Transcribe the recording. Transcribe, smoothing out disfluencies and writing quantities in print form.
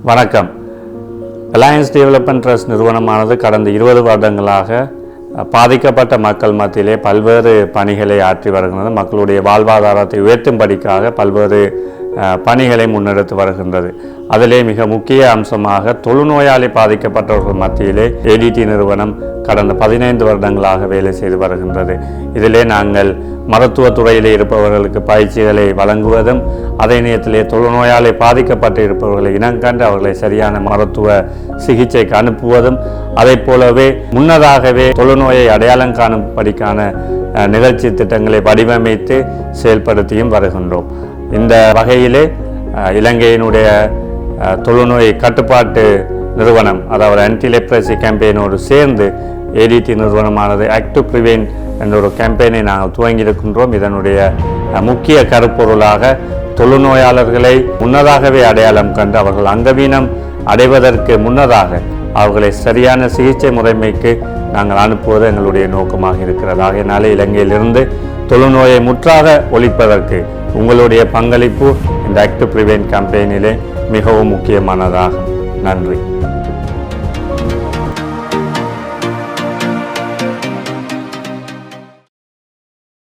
வணக்கம். Alliance development trust நிறுவனமானது கடந்த 20 வருடங்களாக பாதிக்கப்பட்ட மக்கள் மத்தியிலே பல்வேறு பணிகளை ஆற்றி வருகின்றது. மக்களுடைய வாழ்வாதாரத்தை உயர்த்தும்படிக்காக பல்வேறு பணிகளை முன்னெடுத்து வருகின்றது. அதிலே மிக முக்கிய அம்சமாக தொழுநோயாளி பாதிக்கப்பட்டவர்கள் மத்தியிலே ஏடிடி நிறுவனம் கடந்த 15 வருடங்களாக வேலை செய்து வருகின்றது. இதிலே நாங்கள் மருத்துவத்துறையிலே இருப்பவர்களுக்கு பயிற்சிகளை வழங்குவதும், அதே நேரத்திலே தொழுநோயாளி பாதிக்கப்பட்டு இருப்பவர்களை இனங்கண்டு அவர்களை சரியான மருத்துவ சிகிச்சைக்கு அனுப்புவதும், அதை போலவே முன்னதாகவே தொழுநோயை அடையாளம் காணும்படிக்கான நிகழ்ச்சி திட்டங்களை வடிவமைத்து செயல்படுத்தியும் வருகின்றோம். இந்த வகையிலே இலங்கையினுடைய தொழுநோய் கட்டுப்பாட்டு நிறுவனம், அதாவது ஆன்டி லெப்ரசி கேம்பெயினோடு சேர்ந்து ஏடிடி நிறுவனமானது ஆக்ட் டு பிரிவென்ட் என்ற ஒரு கேம்பெயினை நாங்கள் துவங்கியிருக்கின்றோம். இதனுடைய முக்கிய கருப்பொருளாக தொழுநோயாளர்களை முன்னதாகவே அடையாளம் கண்டு அவர்கள் அங்கவீனம் அடைவதற்கு முன்னதாக அவர்களை சரியான சிகிச்சை முறைமைக்கு நாங்கள் அனுப்புவது எங்களுடைய நோக்கமாக இருக்கிறது. ஆகையினாலே இலங்கையிலிருந்து தொழுநோயை முற்றாக ஒழிப்பதற்கு உங்களுடைய பங்களிப்பு இந்த ஆக்ட் டு பிரிவென்ட் கேம்பெயினிலே மிகவும் முக்கியமானதாகும். நன்றி.